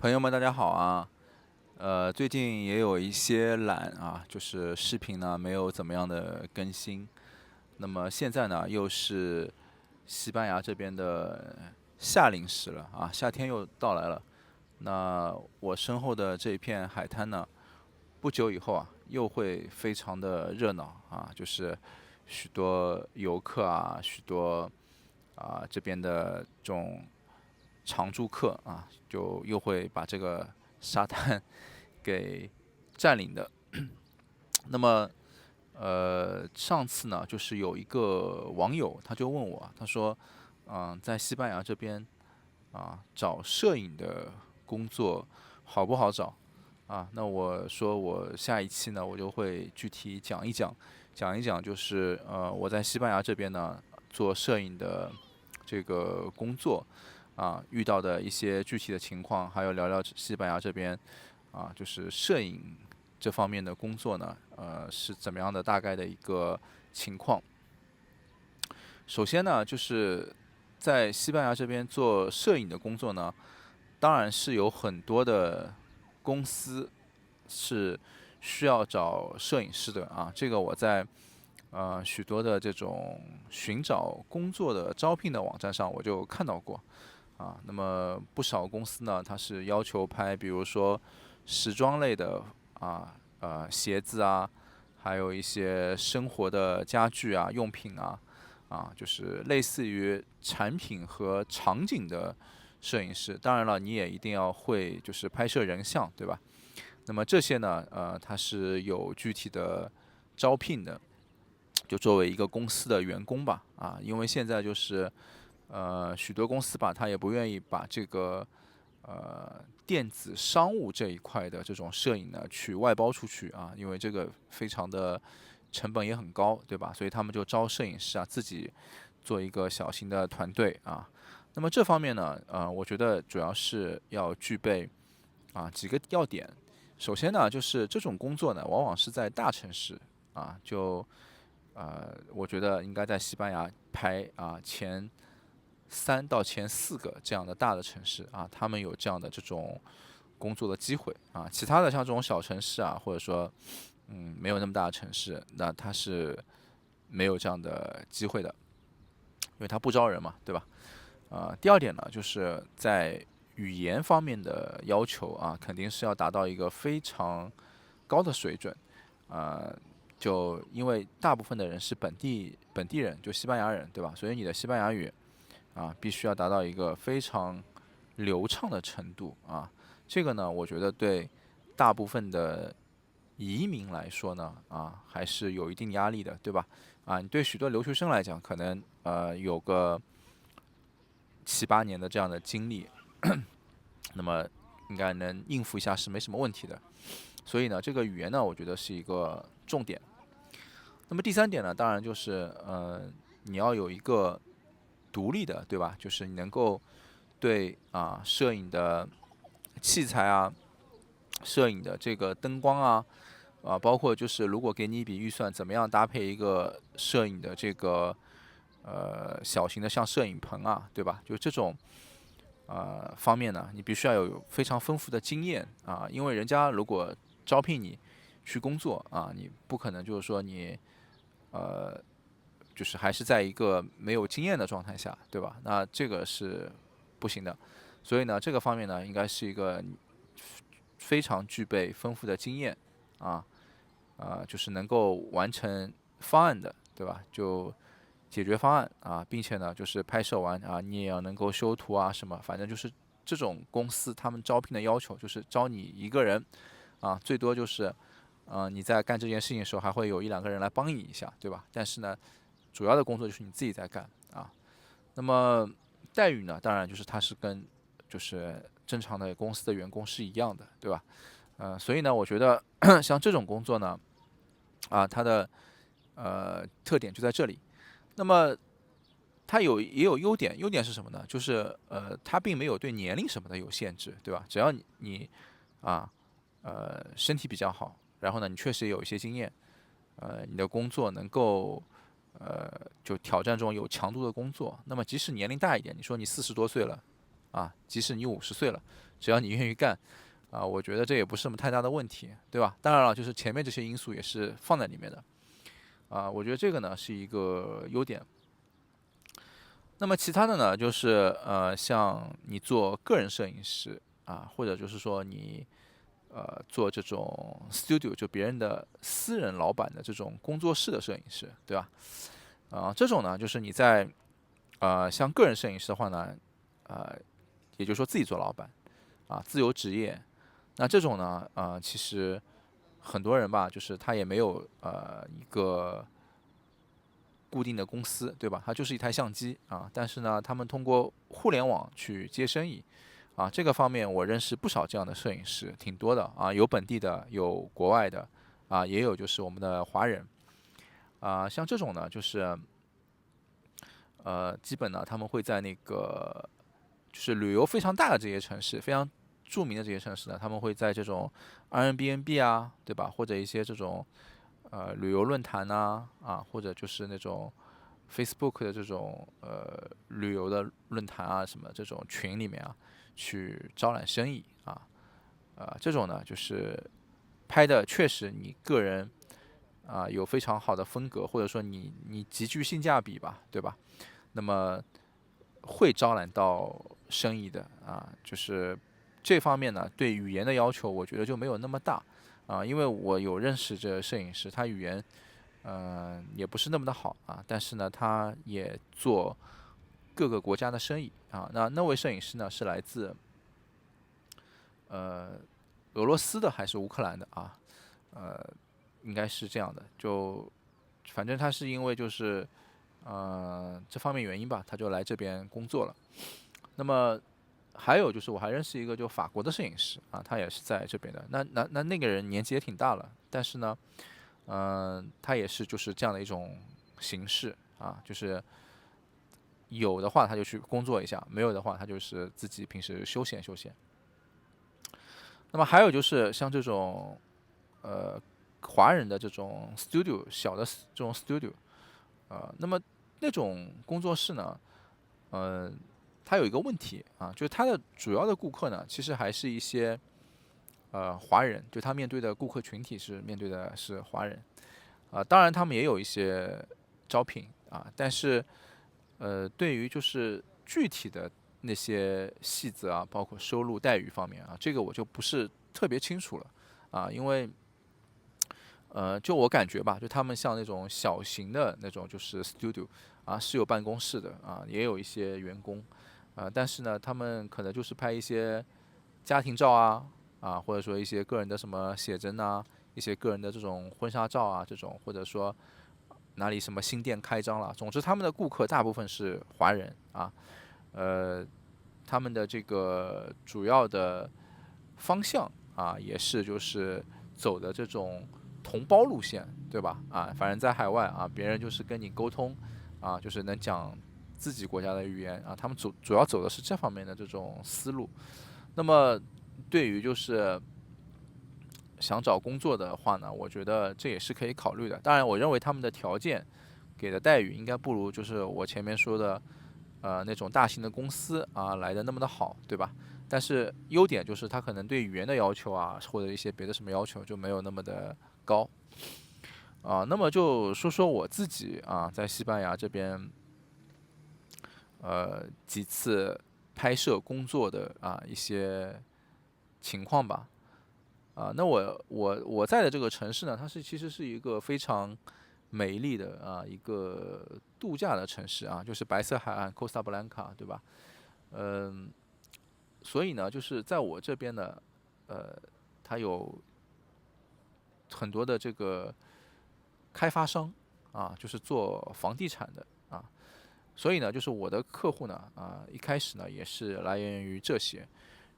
朋友们，大家好啊！最近也有一些懒啊，就是视频呢没有怎么样的更新。那么现在呢，又是西班牙这边的夏令时了啊，夏天又到来了。那我身后的这一片海滩呢，不久以后啊，又会非常的热闹啊，就是许多游客啊，许多这边的这种常住客啊，就又会把这个沙滩给占领的。那么，上次呢，就是有一个网友他就问我，他说，在西班牙这边找摄影的工作好不好找？那我说我下一期呢，我就会具体讲一讲，就是我在西班牙这边呢做摄影的这个工作遇到的一些具体的情况，还有聊聊西班牙这边就是摄影这方面的工作呢，是怎么样的大概的一个情况。首先呢，就是在西班牙这边做摄影的工作呢，当然是有很多的公司是需要找摄影师的啊。这个我在许多的这种寻找工作的招聘的网站上我就看到过那么不少公司呢，它是要求拍，比如说时装类的鞋子啊，还有一些生活的家具啊、用品就是类似于产品和场景的摄影师。当然了，你也一定要会就是拍摄人像，对吧？那么这些呢，它是有具体的招聘的，就作为一个公司的员工吧，因为现在就是许多公司吧，他也不愿意把这个电子商务这一块的这种摄影呢去外包出去因为这个非常的成本也很高，对吧？所以他们就招摄影师自己做一个小型的团队那么这方面呢，我觉得主要是要具备几个要点。首先呢，就是这种工作呢，往往是在大城市我觉得应该在西班牙排前3到前4个这样的大的城市他们有这样的这种工作的机会其他的像这种小城市或者说没有那么大的城市，那它是没有这样的机会的，因为它不招人嘛，对吧？第二点呢，就是在语言方面的要求肯定是要达到一个非常高的水准啊、就因为大部分的人是本地人，就西班牙人，对吧？所以你的西班牙语必须要达到一个非常流畅的程度这个呢，我觉得对大部分的移民来说呢还是有一定压力的，对吧？你对许多留学生来讲，可能有个7、8年的这样的经历，那么应该能应付一下是没什么问题的。所以呢，这个语言呢，我觉得是一个重点。那么第三点呢，当然就是你要有一个独立的，对吧？就是你能够对摄影的器材摄影的这个灯光包括就是如果给你一笔预算，怎么样搭配一个摄影的这个小型的像摄影棚对吧？就这种方面呢，你必须要有非常丰富的经验因为人家如果招聘你去工作你不可能就是说你就是还是在一个没有经验的状态下，对吧？那这个是不行的。所以呢，这个方面呢，应该是一个非常具备丰富的经验啊就是能够完成方案的，对吧？就解决方案并且呢，就是拍摄完你也要能够修图什么，反正就是这种公司他们招聘的要求就是招你一个人最多就是你在干这件事情的时候还会有1、2个人来帮你一下，对吧？但是呢，主要的工作就是你自己在干那么待遇呢，当然就是它是跟就是正常的公司的员工是一样的，对吧？所以呢，我觉得像这种工作呢，它的特点就在这里。那么它也有优点，优点是什么呢？就是它并没有对年龄什么的有限制，对吧？只要你啊身体比较好，然后呢你确实也有一些经验，你的工作能够就挑战这种有强度的工作，那么即使年龄大一点，你说你40多岁了，啊，即使你50岁了，只要你愿意干，啊，我觉得这也不是什么太大的问题，对吧？当然了，就是前面这些因素也是放在里面的，啊，我觉得这个呢是一个优点。那么其他的呢，就是像你做个人摄影师啊，或者就是说你做这种 studio，就别人的私人老板的这种工作室的摄影师，对吧？这种呢，就是你在像个人摄影师的话呢，呃，也就是说自己做老板啊，自由职业。那这种呢，其实很多人吧，就是他也没有一个固定的公司，对吧？它就是一台相机啊，但是呢，他们通过互联网去接生意啊，这个方面我认识不少这样的摄影师，挺多的啊，有本地的，有国外的啊，也有就是我们的华人啊，像这种呢，就是基本呢他们会在那个就是旅游非常大的这些城市，非常著名的这些城市呢，他们会在这种 Airbnb 啊，对吧？或者一些这种旅游论坛呐，或者就是那种 Facebook 的这种旅游的论坛啊，什么这种群里面啊，去招揽生意啊，这种呢就是拍的确实你个人有非常好的风格，或者说你极具性价比吧，对吧？那么会招揽到生意的啊，就是这方面呢，对语言的要求我觉得就没有那么大啊，因为我有认识这摄影师，他语言也不是那么的好啊，但是呢，他也做各个国家的生意啊。那位摄影师呢是来自呃俄罗斯的还是乌克兰的啊？呃，应该是这样的，就反正他是因为就是这方面原因吧，他就来这边工作了。那么还有就是我还认识一个就法国的摄影师啊，他也是在这边的。那个人年纪也挺大了，但是呢，他也是就是这样的一种形式啊，就是有的话他就去工作一下，没有的话他就是自己平时休闲休闲。那么还有就是像这种华人的这种 studio 小的这种 studio，那么那种工作室呢，呃，它有一个问题啊，就是它的主要的顾客呢，其实还是一些华人，就他面对的顾客群体是面对的是华人啊，当然他们也有一些招聘啊，但是对于就是具体的那些细则啊，包括收入待遇方面啊，这个我就不是特别清楚了啊，因为就我感觉吧，就他们像那种小型的那种就是 studio 啊，是有办公室的啊，也有一些员工啊，但是呢，他们可能就是拍一些家庭照或者说一些个人的什么写真啊，一些个人的这种婚纱照啊，这种或者说哪里什么新店开张了，总之他们的顾客大部分是华人啊，呃，他们的这个主要的方向啊，也是就是走的这种同胞路线，对吧？啊，反正在海外啊，别人就是跟你沟通啊，就是能讲自己国家的语言啊，他们主要走的是这方面的这种思路。那么对于就是想找工作的话呢，我觉得这也是可以考虑的。当然，我认为他们的条件给的待遇应该不如就是我前面说的那种大型的公司啊来的那么的好，对吧？但是优点就是它可能对语言的要求啊，或者一些别的什么要求就没有那么的高啊。那么就说说我自己啊，在西班牙这边几次拍摄工作的一些情况吧。那我在的这个城市呢，它其实是一个非常美丽的一个度假的城市啊，就是白色海岸 Costa Blanca，对吧？嗯，所以呢，就是在我这边呢，它有很多的这个开发商啊，就是做房地产的啊，所以呢，就是我的客户呢一开始呢也是来源于这些，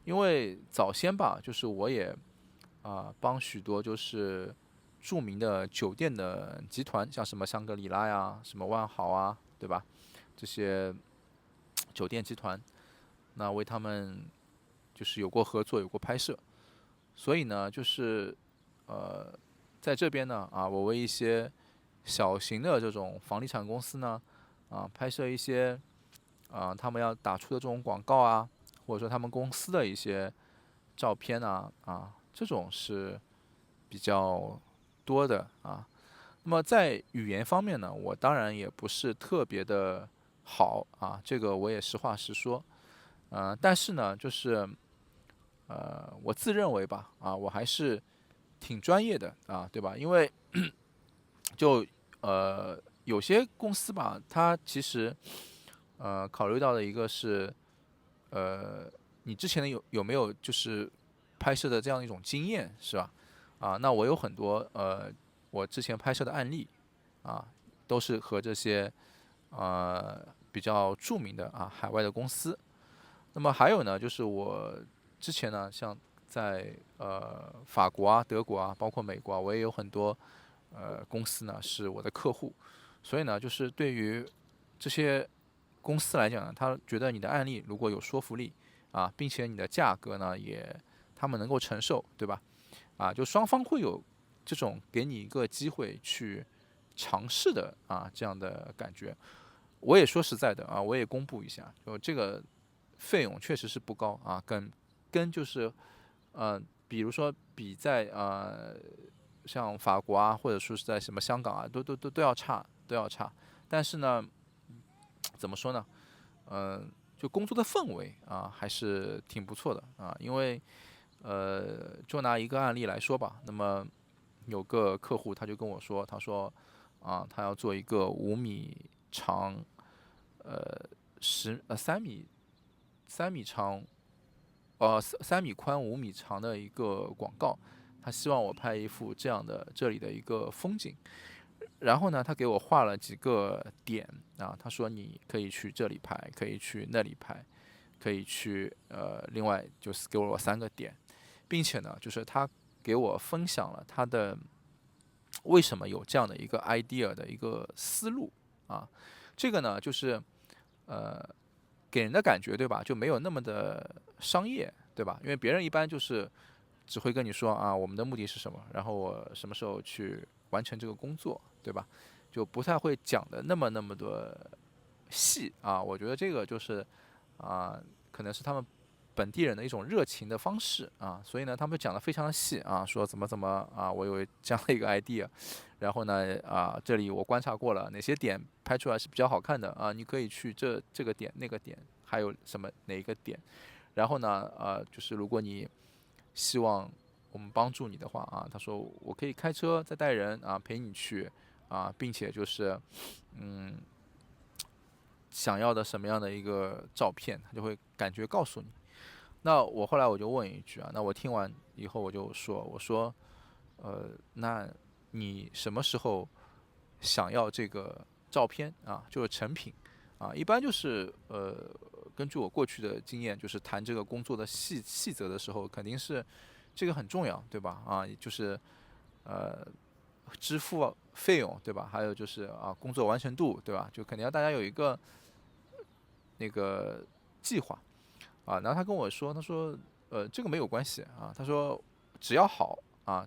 因为早先吧，就是我也帮许多就是著名的酒店的集团，像什么香格里拉呀、什么万豪啊，对吧？这些酒店集团，那为他们就是有过合作，有过拍摄，所以呢，就是在这边呢我为一些小型的这种房地产公司呢拍摄一些他们要打出的这种广告或者说他们公司的一些照片啊，这种是比较多的啊。那么在语言方面呢，我当然也不是特别的好啊，这个我也实话实说。但是呢，就是我自认为吧，我还是挺专业的啊，对吧？因为就有些公司吧，它其实考虑到的一个是你之前的有没有就是拍摄的这样一种经验是吧？那我有很多我之前拍摄的案例啊，都是和这些比较著名的海外的公司。那么还有呢，就是我之前呢，像在法国德国包括美国我也有很多公司呢是我的客户，所以呢，就是对于这些公司来讲呢，他觉得你的案例如果有说服力并且你的价格呢也他们能够承受，对吧？就双方会有这种给你一个机会去尝试的这样的感觉。我也说实在的我也公布一下，就这个费用确实是不高跟就是比如说比在像法国或者说是在什么香港都要差。但是呢，怎么说呢？就工作的氛围还是挺不错的因为就拿一个案例来说吧，那么有个客户他就跟我说，他说他要做一个5米长，3米长，3米宽5米长的一个广告，他希望我拍一幅这样的这里的一个风景。然后呢，他给我画了几个点他说你可以去这里拍，可以去那里拍，可以去另外就是给我3个点，并且呢，就是他给我分享了他的为什么有这样的一个 idea 的一个思路这个呢，就是呃给人的感觉对吧，就没有那么的商业对吧？因为别人一般就是只会跟你说我们的目的是什么，然后我什么时候去完成这个工作，对吧？就不太会讲的那么的细我觉得这个就是可能是他们本地人的一种热情的方式所以呢，他们讲的非常的细说怎么我有这样的一个 idea，然后呢这里我观察过了哪些点拍出来是比较好看的你可以去这个点那个点，还有什么哪一个点，然后呢就是如果你希望我们帮助你的话他说我可以开车再带人陪你去并且就是想要的什么样的一个照片，他就会感觉告诉你。那我后来我就问一句那我听完以后我就说，我说，那你什么时候想要这个照片就是成品一般就是根据我过去的经验，就是谈这个工作的细则的时候，肯定是这个很重要，对吧？就是呃支付费用，对吧？还有就是工作完成度，对吧？就肯定要大家有一个那个计划然后他跟我说，他说这个没有关系他说只要好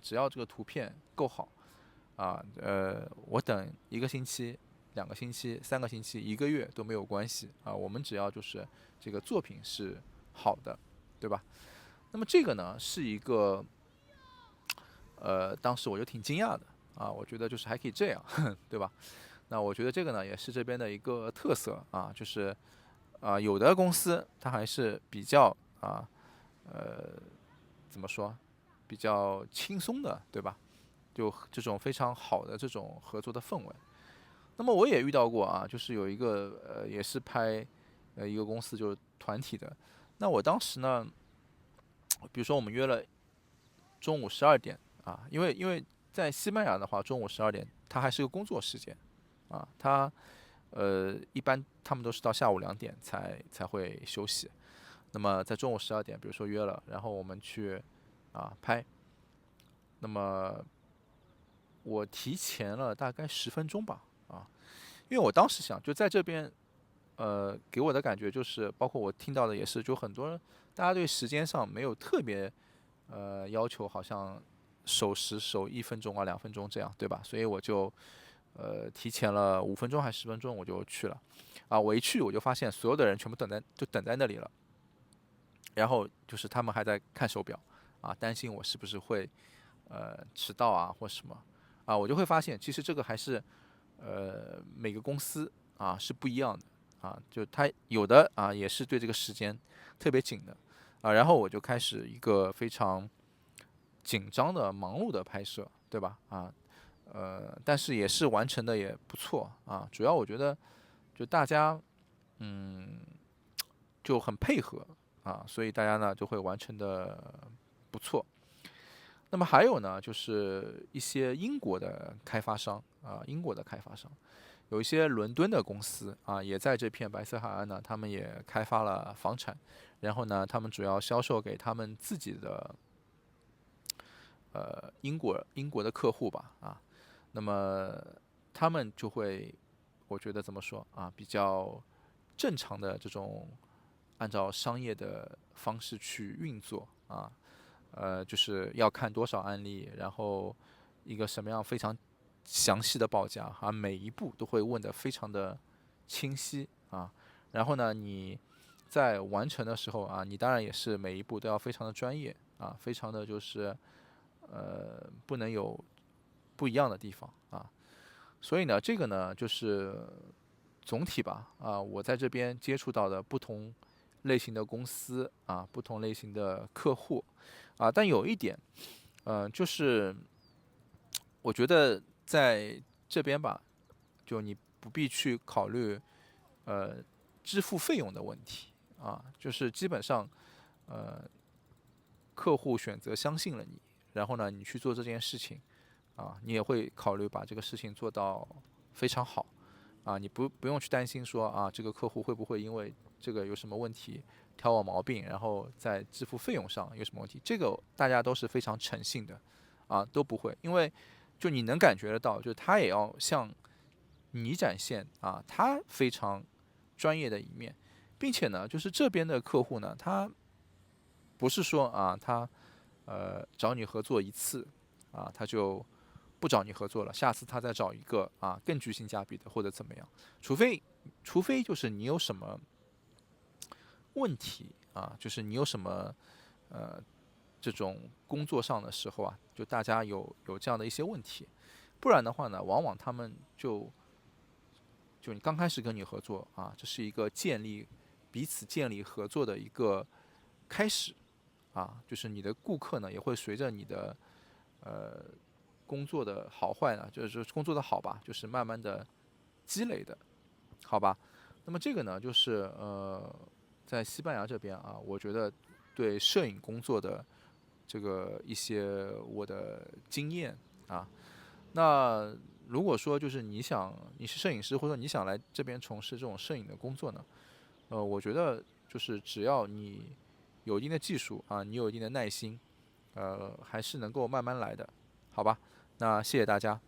只要这个图片够好我等1个星期、2个星期、3个星期、1个月都没有关系我们只要就是这个作品是好的，对吧？那么这个呢是一个当时我就挺惊讶的我觉得就是还可以这样，对吧？那我觉得这个呢也是这边的一个特色就是有的公司它还是比较怎么说，比较轻松的，对吧？就这种非常好的这种合作的氛围。那么我也遇到过就是有一个也是拍一个公司就是团体的。那我当时呢，比如说我们约了中午12点因为在西班牙的话，中午12点它还是个工作时间它一般他们都是到下午2点才会休息。那么在中午12点，比如说约了，然后我们去拍。那么我提前了大概10分钟吧因为我当时想就在这边给我的感觉就是，包括我听到的也是，就很多人大家对时间上没有特别要求，好像守时守1分钟2分钟这样，对吧？所以我就提前了5分钟还是10分钟我就去了我一去我就发现所有的人全部等在那里了然后就是他们还在看手表啊，担心我是不是会迟到啊或什么啊，我就会发现其实这个还是每个公司啊是不一样的啊，就他有的啊也是对这个时间特别紧的啊，然后我就开始一个非常紧张的忙碌的拍摄，对吧？啊，但是也是完成的也不错啊，主要我觉得就大家嗯就很配合啊，所以大家呢就会完成的不错。那么还有呢，就是一些英国的开发商啊，英国的开发商。有一些伦敦的公司啊，也在这片白色海岸呢，他们也开发了房产，然后呢，他们主要销售给他们自己的英国的客户吧啊，那么他们就会，我觉得怎么说啊，比较正常的这种按照商业的方式去运作啊，就是要看多少案例，然后一个什么样非常详细的报价啊，每一步都会问得非常的清晰啊。然后呢，你在完成的时候啊，你当然也是每一步都要非常的专业啊，非常的就是不能有不一样的地方啊。所以呢，这个呢就是总体吧啊，我在这边接触到的不同类型的公司啊，不同类型的客户啊，但有一点，就是我觉得在这边吧，就你不必去考虑呃支付费用的问题啊，就是基本上呃客户选择相信了你，然后呢你去做这件事情啊，你也会考虑把这个事情做到非常好啊，你不用去担心说啊这个客户会不会因为这个有什么问题挑我毛病，然后在支付费用上有什么问题，这个大家都是非常诚信的啊，都不会，因为就你能感觉得到，就他也要向你展现啊他非常专业的一面，并且呢，就是这边的客户呢，他不是说啊他找你合作一次啊他就不找你合作了，下次他再找一个啊更具性价比的或者怎么样，除非就是你有什么问题啊，就是你有什么呃这种工作上的时候啊，就大家有这样的一些问题，不然的话呢，往往他们就你刚开始跟你合作啊，这是一个彼此建立合作的一个开始啊，就是你的顾客呢也会随着你的呃工作的好坏呢，就是工作的好吧，就是慢慢的积累的，好吧？那么这个呢，就是在西班牙这边啊，我觉得对摄影工作的这个一些我的经验啊，那如果说就是你是摄影师，或者说你想来这边从事这种摄影的工作呢，我觉得就是只要你有一定的技术啊，你有一定的耐心，还是能够慢慢来的，好吧？那谢谢大家。